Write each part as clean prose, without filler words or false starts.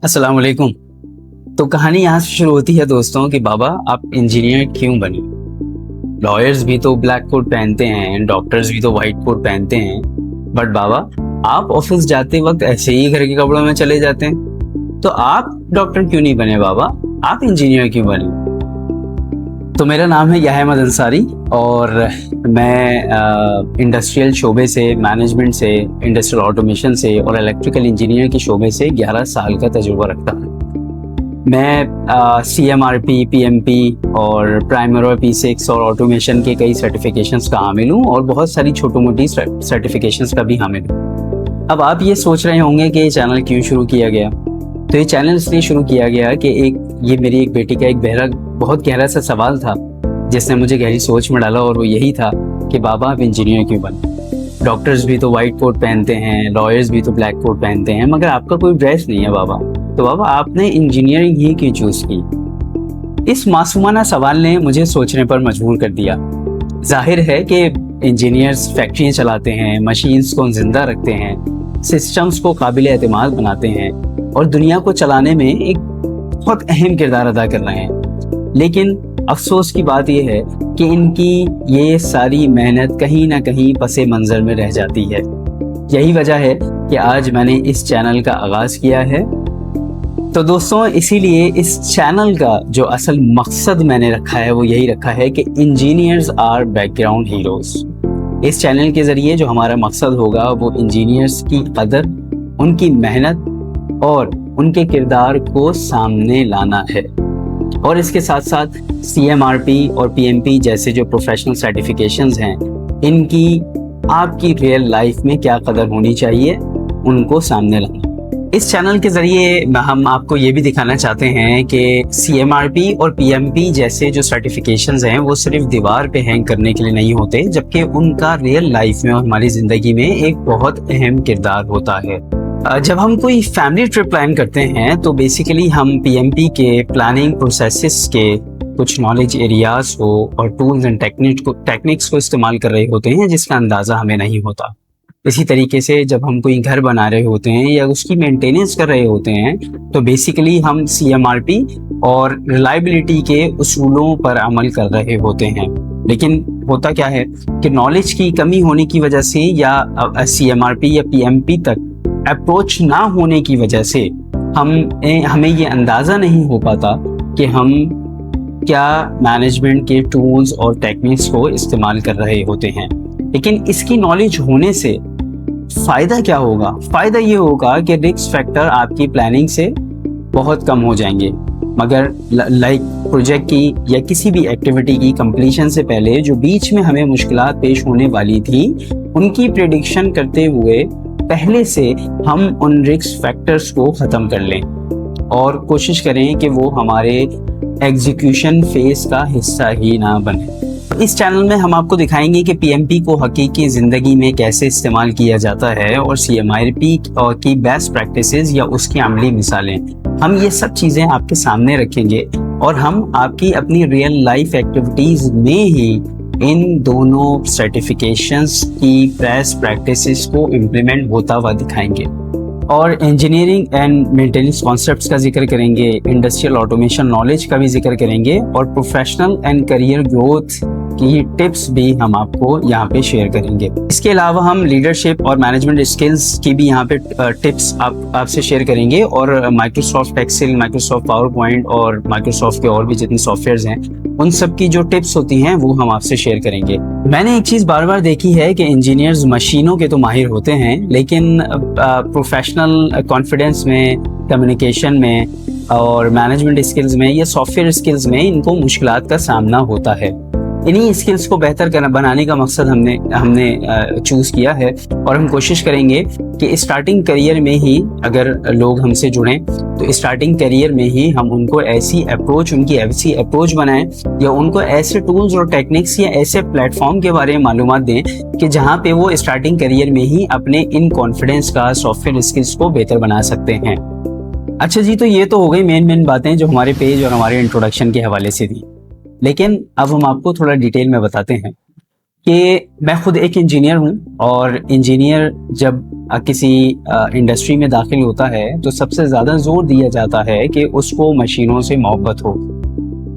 अस्सलाम वालेकुम। तो कहानी यहाँ से शुरू होती है दोस्तों कि बाबा आप इंजीनियर क्यों बने। लॉयर्स भी तो ब्लैक कोट पहनते हैं, डॉक्टर्स भी तो वाइट कोट पहनते हैं, बट बाबा आप ऑफिस जाते वक्त ऐसे ही घर के कपड़ों में चले जाते हैं। तो आप डॉक्टर क्यों नहीं बने बाबा, आप इंजीनियर क्यों बने। तो मेरा नाम है याह्या अहमद अंसारी और मैं इंडस्ट्रियल शोबे से, मैनेजमेंट से, इंडस्ट्रियल ऑटोमेशन से और इलेक्ट्रिकल इंजीनियर के शोबे से 11 साल का तजुर्बा रखता हूँ। मैं CMRP, PMP और प्राइमरी P6 और ऑटोमेशन के कई सर्टिफिकेशंस का हामिल हूँ और बहुत सारी छोटी मोटी सर्टिफिकेशंस का भी हामिल हूँ। अब आप ये सोच रहे होंगे कि ये चैनल क्यों शुरू किया गया। तो ये चैनल इसलिए शुरू किया गया कि ये मेरी एक बेटी का एक बहुत गहरा सा सवाल था जिसने मुझे गहरी सोच में डाला, और वो यही था कि बाबा आप इंजीनियर क्यों बने। डॉक्टर्स भी तो वाइट कोट पहनते हैं, लॉयर्स भी तो ब्लैक कोट पहनते हैं, मगर आपका कोई ड्रेस नहीं है बाबा, तो बाबा आपने इंजीनियरिंग ही क्यों चूज की। इस मासूमाना सवाल ने मुझे सोचने पर मजबूर कर दिया। जाहिर है कि इंजीनियर्स फैक्ट्रियाँ चलाते हैं, मशीन्स को जिंदा रखते हैं, सिस्टम्स को काबिल एतमाद बनाते हैं और दुनिया को चलाने में एक बहुत अहम किरदार अदा कर रहे हैं। लेकिन अफसोस की बात यह है कि इनकी ये सारी मेहनत कहीं ना कहीं पसे मंजर में रह जाती है। यही वजह है कि आज मैंने इस चैनल का आगाज किया है। तो दोस्तों, इसीलिए इस चैनल का जो असल मकसद मैंने रखा है वो यही रखा है कि इंजीनियर्स आर बैकग्राउंड हीरोज। इस चैनल के जरिए जो हमारा मकसद होगा वो इंजीनियर्स की कदर, उनकी मेहनत और उनके किरदार को सामने लाना है। और इसके साथ साथ CMRP और PMP जैसे जो प्रोफेशनल सर्टिफिकेशंस हैं, इनकी आपकी रियल लाइफ में क्या कदर होनी चाहिए, उनको सामने लाना। इस चैनल के जरिए हम आपको ये भी दिखाना चाहते हैं कि CMRP और PMP जैसे जो सर्टिफिकेशंस हैं वो सिर्फ दीवार पे हैंग करने के लिए नहीं होते, जबकि उनका रियल लाइफ में और हमारी ज़िंदगी में एक बहुत अहम किरदार होता है। जब हम कोई फैमिली ट्रिप प्लान करते हैं तो बेसिकली हम PMP के प्लानिंग प्रोसेसेस के कुछ नॉलेज एरियाज को और टूल्स एंड टेक्निक्स को इस्तेमाल कर रहे होते हैं जिसका अंदाज़ा हमें नहीं होता। इसी तरीके से जब हम कोई घर बना रहे होते हैं या उसकी मेंटेनेंस कर रहे होते हैं तो बेसिकली हम CMRP और रिलायबिलिटी के उसूलों पर अमल कर रहे होते हैं। लेकिन होता क्या है कि नॉलेज की कमी होने की वजह से या CMRP या PMP तक अप्रोच ना होने की वजह से हमें ये अंदाज़ा नहीं हो पाता कि हम क्या मैनेजमेंट के टूल्स और टेक्निक्स को इस्तेमाल कर रहे होते हैं। लेकिन इसकी नॉलेज होने से फ़ायदा क्या होगा? फ़ायदा ये होगा कि रिस्क फैक्टर आपकी प्लानिंग से बहुत कम हो जाएंगे। मगर लाइक प्रोजेक्ट की या किसी भी एक्टिविटी की कंप्लीशन से पहले जो बीच में हमें मुश्किलात पेश होने वाली थी, उनकी प्रेडिक्शन करते हुए पहले से हम उन रिस्क फैक्टर्स को ख़त्म कर लें और कोशिश करें कि वो हमारे एग्जीक्यूशन फेज का हिस्सा ही ना बने। इस चैनल में हम आपको दिखाएंगे कि PMP को हकीकी ज़िंदगी में कैसे इस्तेमाल किया जाता है और CMRP की बेस्ट प्रैक्टिसेस या उसकी अमली मिसालें। हम ये सब चीज़ें आपके सामने रखेंगे और हम आपकी अपनी रियल लाइफ एक्टिविटीज़ में ही इन दोनों सर्टिफिकेशंस की बेस्ट प्रैक्टिसेस को इम्प्लीमेंट होता हुआ दिखाएंगे और इंजीनियरिंग एंड मेंटेनेंस कॉन्सेप्ट्स का जिक्र करेंगे, इंडस्ट्रियल ऑटोमेशन नॉलेज का भी जिक्र करेंगे और प्रोफेशनल एंड करियर ग्रोथ की टिप्स भी हम आपको यहाँ पे शेयर करेंगे। इसके अलावा हम लीडरशिप और मैनेजमेंट स्किल्स की भी यहाँ पे टिप्स आपसे शेयर करेंगे और Microsoft Excel, Microsoft PowerPoint और माइक्रोसॉफ्ट के और भी जितने सॉफ्टवेयर्स हैं उन सब की जो टिप्स होती हैं वो हम आपसे शेयर करेंगे। मैंने एक चीज़ बार बार देखी है कि इंजीनियर्स मशीनों के तो माहिर होते हैं, लेकिन प्रोफेशनल कॉन्फिडेंस में, कम्युनिकेशन में और मैनेजमेंट स्किल्स में या सॉफ्टवेयर स्किल्स में इनको मुश्किलात का सामना होता है। इन्हीं स्किल्स को बेहतर बनाने का मकसद हमने चूज़ किया है और हम कोशिश करेंगे कि स्टार्टिंग करियर में ही अगर लोग हमसे जुड़ें तो स्टार्टिंग करियर में ही हम उनको उनकी ऐसी अप्रोच बनाएं या उनको ऐसे टूल्स और टेक्निक्स या ऐसे प्लेटफॉर्म के बारे में मालूमात दें कि जहां पे वो स्टार्टिंग करियर में ही अपने इन कॉन्फिडेंस का, सॉफ्टवेयर स्किल्स को बेहतर बना सकते हैं। अच्छा जी, तो ये तो हो गई मेन बातें जो हमारे पेज और हमारे इंट्रोडक्शन के हवाले से थी। लेकिन अब हम आपको थोड़ा डिटेल में बताते हैं कि मैं खुद एक इंजीनियर हूँ, और इंजीनियर जब किसी इंडस्ट्री में दाखिल होता है तो सबसे ज़्यादा जोर दिया जाता है कि उसको मशीनों से मोहब्बत हो।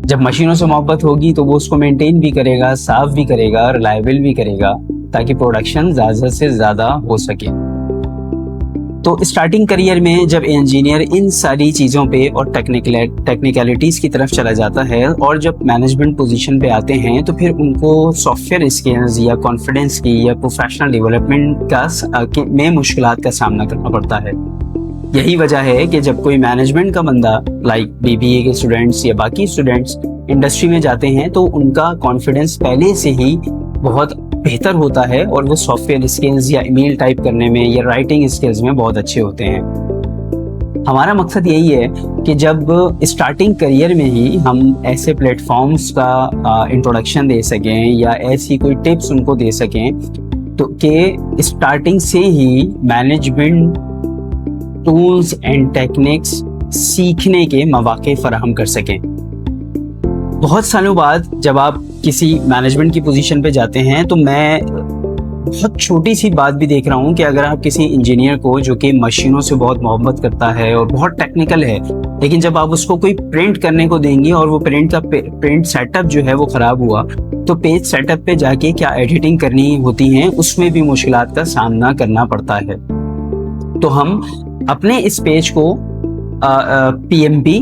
जब मशीनों से मोहब्बत होगी तो वो उसको मेंटेन भी करेगा, साफ भी करेगा, रिलायबल भी करेगा, ताकि प्रोडक्शन ज़्यादा से ज़्यादा हो सके। तो स्टार्टिंग करियर में जब इंजीनियर इन सारी चीज़ों पे और टेक्निकलिटीज़ की तरफ चला जाता है, और जब मैनेजमेंट पोजीशन पे आते हैं, तो फिर उनको सॉफ्टवेयर स्किल्स या कॉन्फिडेंस की या प्रोफेशनल डेवलपमेंट में मुश्किलात का सामना करना पड़ता है। यही वजह है कि जब कोई मैनेजमेंट का बंदा लाइक बीबीए के स्टूडेंट्स या बाकी स्टूडेंट्स इंडस्ट्री में जाते हैं, तो उनका कॉन्फिडेंस पहले से ही बहुत बेहतर होता है, और वो सॉफ्टवेयर स्किल्स या ईमेल टाइप करने में या राइटिंग स्किल्स में बहुत अच्छे होते हैं। हमारा मकसद यही है कि जब स्टार्टिंग करियर में ही हम ऐसे प्लेटफॉर्म्स का इंट्रोडक्शन दे सकें या ऐसी कोई टिप्स उनको दे सकें, तो कि स्टार्टिंग से ही मैनेजमेंट टूल्स एंड टेक्निक्स सीखने के मौके फराहम कर सकें। बहुत सालों बाद जब आप किसी मैनेजमेंट की पोजीशन पे जाते हैं, तो मैं बहुत छोटी सी बात भी देख रहा हूँ कि अगर आप किसी इंजीनियर को जो कि मशीनों से बहुत मोहब्बत करता है और बहुत टेक्निकल है, लेकिन जब आप उसको कोई प्रिंट करने को देंगे और वो प्रिंट सेटअप जो है वो ख़राब हुआ, तो पेज सेटअप पे जाके क्या एडिटिंग करनी होती है, उसमें भी मुश्किलात का सामना करना पड़ता है। तो हम अपने इस पेज को PMP,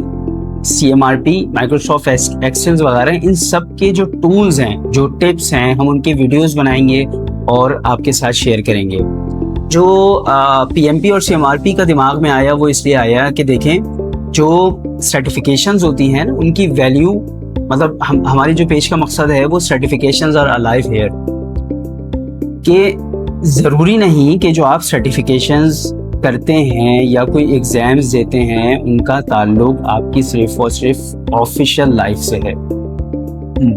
CMRP, माइक्रोसॉफ्ट एक्सेल वगैरह, इन सब के जो टूल्स हैं, जो टिप्स हैं, हम उनके वीडियोस बनाएंगे और आपके साथ शेयर करेंगे। जो PMP और CMRP का दिमाग में आया, वो इसलिए आया कि देखें, जो सर्टिफिकेशंस होती हैं ना, उनकी वैल्यू, मतलब हमारी जो पेज का मकसद है वो सर्टिफिकेशंस आर अलाइव हियर, कि ज़रूरी नहीं कि जो आप सर्टिफिकेशंस करते हैं या कोई एग्ज़ाम्स देते हैं, उनका ताल्लुक आपकी सिर्फ और सिर्फ ऑफिशियल लाइफ से है,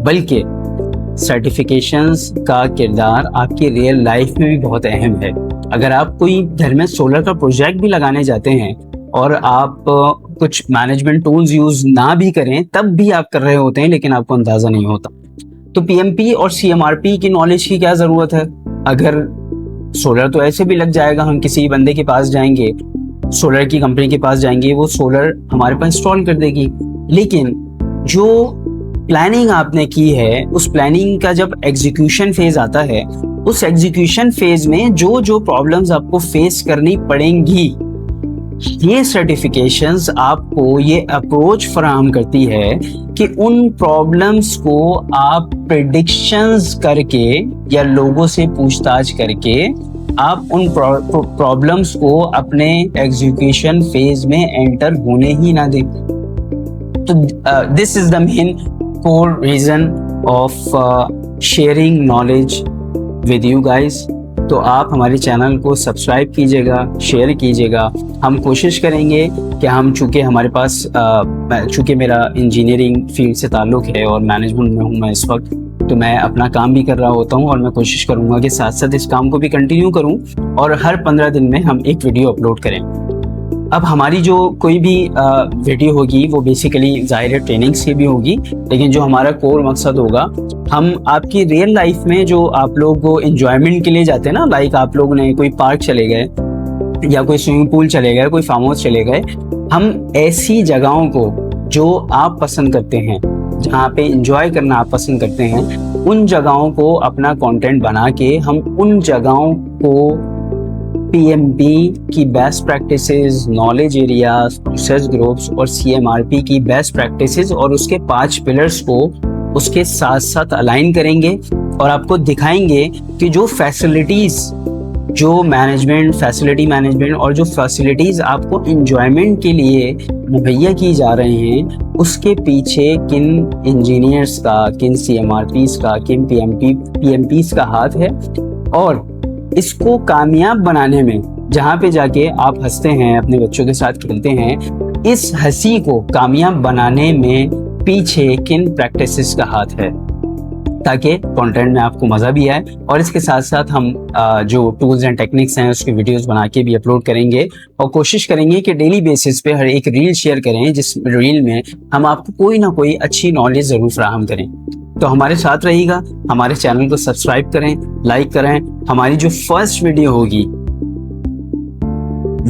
बल्कि सर्टिफिकेशंस का किरदार आपकी रियल लाइफ में भी बहुत अहम है। अगर आप कोई घर में सोलर का प्रोजेक्ट भी लगाने जाते हैं और आप कुछ मैनेजमेंट टूल्स यूज़ ना भी करें, तब भी आप कर रहे होते हैं, लेकिन आपको अंदाज़ा नहीं होता। तो PMP और CMRP की नॉलेज की क्या ज़रूरत है? अगर सोलर तो ऐसे भी लग जाएगा, हम किसी बंदे के पास जाएंगे, सोलर की कंपनी के पास जाएंगे, वो सोलर हमारे पास इंस्टॉल कर देगी, लेकिन जो प्लानिंग आपने की है, उस प्लानिंग का जब एग्जीक्यूशन फेज आता है, उस एग्जीक्यूशन फेज में जो जो प्रॉब्लम्स आपको फेस करनी पड़ेंगी, ये सर्टिफिकेशंस आपको ये अप्रोच फराहम करती है कि उन प्रॉब्लम्स को आप प्रेडिक्शंस करके या लोगों से पूछताछ करके आप उन प्रॉब्लम्स को अपने एग्जीक्यूशन फेज में एंटर होने ही ना दें। तो this is the main core reason of sharing knowledge with you guys. तो आप हमारे चैनल को सब्सक्राइब कीजिएगा, शेयर कीजिएगा। हम कोशिश करेंगे कि हम, चूँकि हमारे पास चूँकि मेरा इंजीनियरिंग फील्ड से ताल्लुक़ है और मैनेजमेंट में हूँ मैं इस वक्त, तो मैं अपना काम भी कर रहा होता हूँ, और मैं कोशिश करूँगा कि साथ साथ इस काम को भी कंटिन्यू करूँ और हर 15 दिन में हम एक वीडियो अपलोड करें। अब हमारी जो कोई भी वीडियो होगी वो बेसिकली ज़ाहिर है ट्रेनिंग्स की भी होगी, लेकिन जो हमारा कोर मकसद होगा, हम आपकी रियल लाइफ में जो आप लोग एंजॉयमेंट के लिए जाते हैं ना, लाइक आप लोग ने कोई पार्क चले गए या कोई स्विमिंग पूल चले गए, कोई फार्म हाउस चले गए, हम ऐसी जगहों को जो आप पसंद करते हैं, जहाँ पे एंजॉय करना आप पसंद करते हैं, उन जगहों को अपना कंटेंट बना के हम उन जगहों को PMP की best practices, knowledge areas, process groups और CMRP की बेस्ट प्रैक्टिसेस और उसके 5 पिलर्स को उसके साथ साथ अलाइन करेंगे और आपको दिखाएंगे कि जो फैसिलिटीज़, जो फैसिलिटी मैनेजमेंट और जो फैसिलिटीज़ आपको एंजॉयमेंट के लिए मुहैया की जा रही हैं, उसके पीछे किन इंजीनियर्स का, किन CMRPs का, किन PMPs का हाथ है, और इसको कामयाब बनाने में, जहाँ पे जाके आप हंसते हैं, अपने बच्चों के साथ खेलते हैं, इस हंसी को कामयाब बनाने में पीछे किन प्रैक्टिसेस का हाथ है। ताकि कंटेंट में आपको मज़ा भी आए। और इसके साथ साथ हम जो टूल्स एंड टेक्निक्स हैं उसकी वीडियोस बना के भी अपलोड करेंगे और कोशिश करेंगे कि डेली बेसिस पे हर एक रील शेयर करें, जिस रील में हम आपको कोई ना कोई अच्छी नॉलेज ज़रूर फराहम करें। तो हमारे साथ रहिएगा, हमारे चैनल को सब्सक्राइब करें, लाइक करें। हमारी जो फर्स्ट वीडियो होगी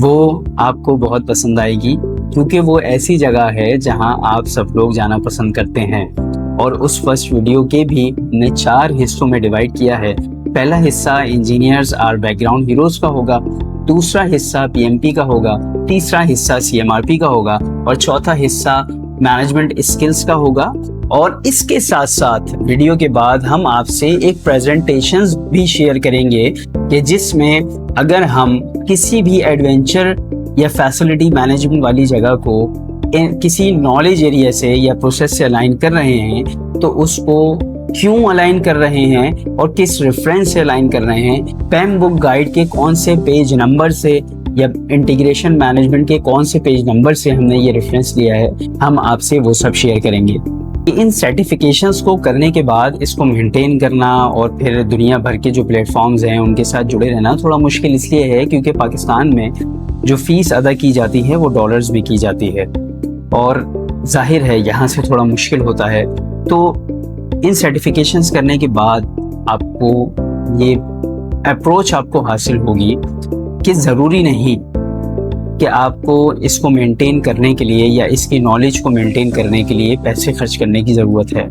वो आपको बहुत पसंद आएगी, क्योंकि वो ऐसी जगह है जहां आप सब लोग जाना पसंद करते हैं। और उस फर्स्ट वीडियो के भी हमने 4 हिस्सों में डिवाइड किया है। पहला हिस्सा इंजीनियर्स और बैकग्राउंड हीरोज का होगा, दूसरा हिस्सा पीएमपी का होगा, तीसरा हिस्सा सीएमआरपी का होगा और चौथा हिस्सा मैनेजमेंट स्किल्स का होगा। और इसके साथ साथ वीडियो के बाद हम आपसे एक प्रेजेंटेशन भी शेयर करेंगे कि जिसमें अगर हम किसी भी एडवेंचर या फैसिलिटी मैनेजमेंट वाली जगह को किसी नॉलेज एरिया से या प्रोसेस से अलाइन कर रहे हैं तो उसको क्यों अलाइन कर रहे हैं और किस रेफरेंस से अलाइन कर रहे हैं, पैम बुक गाइड के कौन से पेज नंबर से या इंटीग्रेशन मैनेजमेंट के कौन से पेज नंबर से हमने ये रेफरेंस लिया है, हम आपसे वो सब शेयर करेंगे। इन सर्टिफिकेशंस को करने के बाद इसको मेंटेन करना और फिर दुनिया भर के जो प्लेटफॉर्म्स हैं उनके साथ जुड़े रहना थोड़ा मुश्किल इसलिए है क्योंकि पाकिस्तान में जो फीस अदा की जाती है वो डॉलर्स में की जाती है और जाहिर है यहाँ से थोड़ा मुश्किल होता है। तो इन सर्टिफिकेशंस करने के बाद आपको ये अप्रोच आपको हासिल होगी कि ज़रूरी नहीं कि आपको इसको मेंटेन करने के लिए या इसकी नॉलेज को मेंटेन करने के लिए पैसे खर्च करने की ज़रूरत है,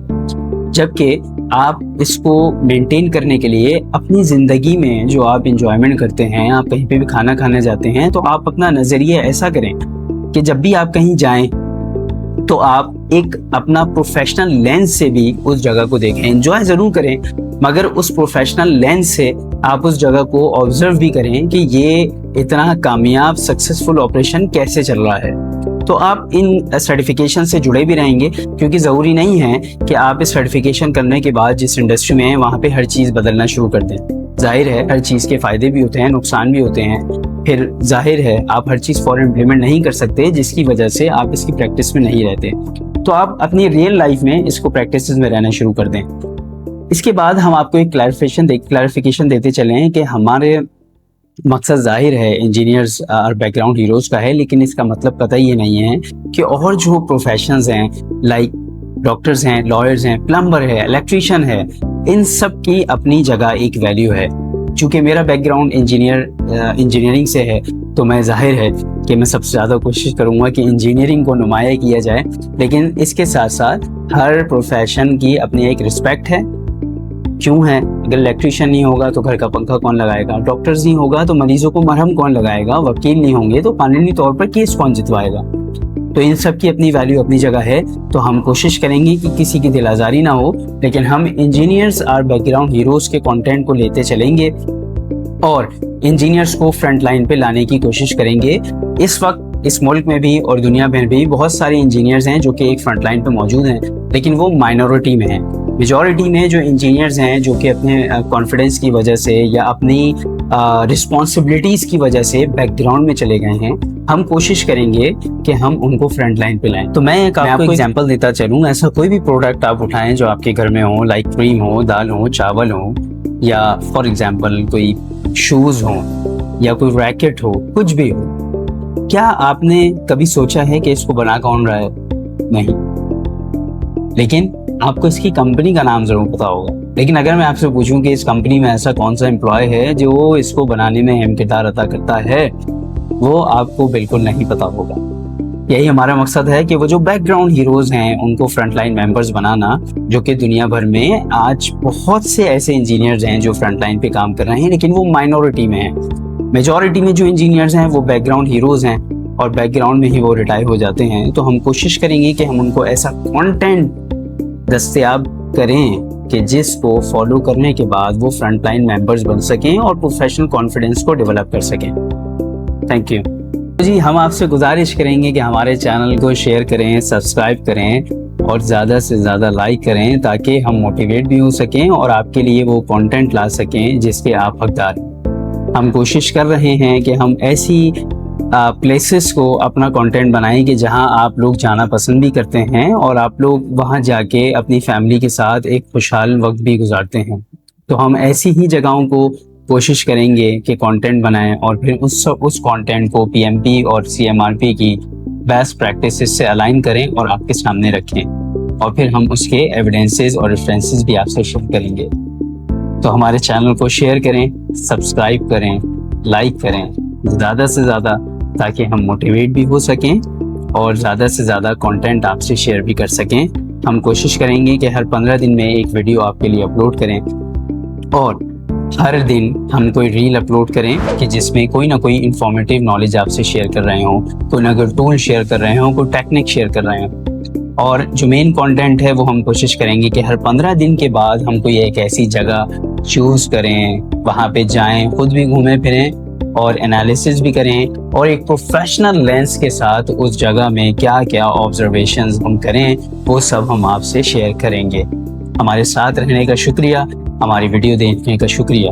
जबकि आप इसको मेंटेन करने के लिए अपनी ज़िंदगी में जो आप इंजॉयमेंट करते हैं, आप कहीं पे भी खाना खाने जाते हैं तो आप अपना नज़रिया ऐसा करें कि जब भी आप कहीं जाएं तो आप एक अपना प्रोफेशनल लेंस से भी उस जगह को देखें। एंजॉय ज़रूर करें मगर उस प्रोफेशनल लेंस से आप उस जगह को ऑब्जर्व भी करें कि ये इतना कामयाब सक्सेसफुल ऑपरेशन कैसे चल रहा है। तो आप इन सर्टिफिकेशन से जुड़े भी रहेंगे क्योंकि ज़रूरी नहीं है कि आप इस सर्टिफिकेशन करने के बाद जिस इंडस्ट्री में हैं वहाँ पे हर चीज़ बदलना शुरू कर दें। जाहिर है हर चीज़ के फ़ायदे भी होते हैं, नुकसान भी होते हैं। फिर जाहिर है आप हर चीज़ फौरन इम्प्लीमेंट नहीं कर सकते जिसकी वजह से आप इसकी प्रैक्टिस में नहीं रहते। तो आप अपनी रियल लाइफ में इसको प्रैक्टिस में रहना शुरू कर दें। इसके बाद हम आपको एक क्लैरिफिकेशन देते चलें कि हमारे मकसद जाहिर है इंजीनियर्स और बैकग्राउंड हीरोज का है, लेकिन इसका मतलब पता ये नहीं है कि और जो प्रोफेशंस हैं लाइक डॉक्टर्स हैं, लॉयर्स हैं, प्लम्बर है, इलेक्ट्रीशियन है, इन सब की अपनी जगह एक वैल्यू है। चूँकि मेरा बैकग्राउंड इंजीनियरिंग से है तो मैं जाहिर है कि मैं सबसे ज़्यादा कोशिश करूँगा कि इंजीनियरिंग को नुमाया किया जाए, लेकिन इसके साथ साथ हर प्रोफेशन की अपनी एक रिस्पेक्ट है। क्यों है? अगर इलेक्ट्रीशियन नहीं होगा तो घर का पंखा कौन लगाएगा, डॉक्टर्स नहीं होगा तो मरीजों को मरहम कौन लगाएगा, वकील नहीं होंगे तो कानूनी तौर पर केस कौन जितवाएगा। तो इन सब की अपनी वैल्यू अपनी जगह है। तो हम कोशिश करेंगे कि किसी की दिल आज़ारी ना हो, लेकिन हम इंजीनियर्स और बैकग्राउंड हीरोज के कंटेंट को लेते चलेंगे और इंजीनियर्स को फ्रंट लाइन पे लाने की कोशिश करेंगे। इस वक्त इस मुल्क में भी और दुनिया में भी बहुत सारे इंजीनियर्स हैं जो कि एक फ्रंट लाइन पे मौजूद हैं, लेकिन वो माइनॉरिटी में हैं। मेजॉरिटी में जो इंजीनियर्स हैं जो कि अपने कॉन्फिडेंस की वजह से या अपनी रिस्पॉन्सिबिलिटीज़ की वजह से बैकग्राउंड में चले गए हैं, हम कोशिश करेंगे कि हम उनको फ्रंट लाइन पे लाएं। तो मैं आपको एग्जांपल देता चलूँ, ऐसा कोई भी प्रोडक्ट आप उठाएं जो आपके घर में हो, लाइक क्रीम हो, दाल हो, चावल हो, या फॉर एग्जांपल कोई शूज़ हो या कोई रैकेट हो, कुछ भी हो, क्या आपने कभी सोचा है कि इसको बना कौन रहा है? नहीं, लेकिन आपको इसकी कंपनी का नाम जरूर पता होगा। लेकिन अगर मैं आपसे पूछूं कि इस कंपनी में ऐसा कौन सा एम्प्लॉय है जो इसको बनाने में अहम किरदार अदा करता है, वो आपको बिल्कुल नहीं पता होगा। यही हमारा मकसद है कि वो जो बैकग्राउंड हीरोज हैं उनको फ्रंटलाइन मेंबर्स बनाना, जो कि दुनिया भर में आज बहुत से ऐसे इंजीनियर्स हैं जो फ्रंटलाइन पे काम कर रहे हैं, लेकिन वो माइनॉरिटी में हैं। मेजॉरिटी में जो इंजीनियर्स हैं वो बैकग्राउंड हीरोज हैं और बैकग्राउंड में ही वो रिटायर हो जाते हैं। तो हम कोशिश करेंगे कि हम उनको ऐसा कंटेंट दस्तयाब करें कि जिसको फॉलो करने के बाद वो फ्रंटलाइन मेंबर्स बन सकें और प्रोफेशनल कॉन्फिडेंस को डेवलप कर सकें। थैंक यू जी। हम आपसे गुजारिश करेंगे कि हमारे चैनल को शेयर करें, सब्सक्राइब करें और ज़्यादा से ज़्यादा लाइक करें ताकि हम मोटिवेट भी हो सकें और आपके लिए वो कंटेंट ला सकें जिसके आप हकदार हैं। हम कोशिश कर रहे हैं कि हम ऐसी प्लेसेस को अपना कंटेंट बनाएं कि जहां आप लोग जाना पसंद भी करते हैं और आप लोग वहां जाके अपनी फैमिली के साथ एक खुशहाल वक्त भी गुजारते हैं। तो हम ऐसी ही जगहों को कोशिश करेंगे कि कंटेंट बनाएं और फिर उस कंटेंट को पीएमपी और सीएमआरपी की बेस्ट प्रैक्टिसेस से अलाइन करें और आपके सामने रखें, और फिर हम उसके एविडेंसेस और रेफरेंसेस भी आपसे शेयर करेंगे। तो हमारे चैनल को शेयर करें, सब्सक्राइब करें, लाइक करें ज़्यादा से ज़्यादा, ताकि हम मोटिवेट भी हो सकें और ज़्यादा से ज़्यादा कंटेंट आपसे शेयर भी कर सकें। हम कोशिश करेंगे कि हर 15 दिन में एक वीडियो आपके लिए अपलोड करें और हर दिन हम कोई रील अपलोड करें कि जिसमें कोई ना कोई इंफॉर्मेटिव नॉलेज आपसे शेयर कर रहे हों, कोई ना कोई टूल शेयर कर रहे हों, कोई टेक्निक शेयर कर रहे हों। और जो मेन कंटेंट है वो हम कोशिश करेंगे कि हर 15 दिन के बाद हम कोई एक ऐसी जगह चूज़ करें, वहाँ पे जाएं, खुद भी घूमें फिरें और एनालिसिस भी करें और एक प्रोफेशनल लेंस के साथ उस जगह में क्या क्या ऑब्जर्वेशंस हम करें वो सब हम आपसे शेयर करेंगे। हमारे साथ रहने का शुक्रिया, हमारी वीडियो देखने का शुक्रिया।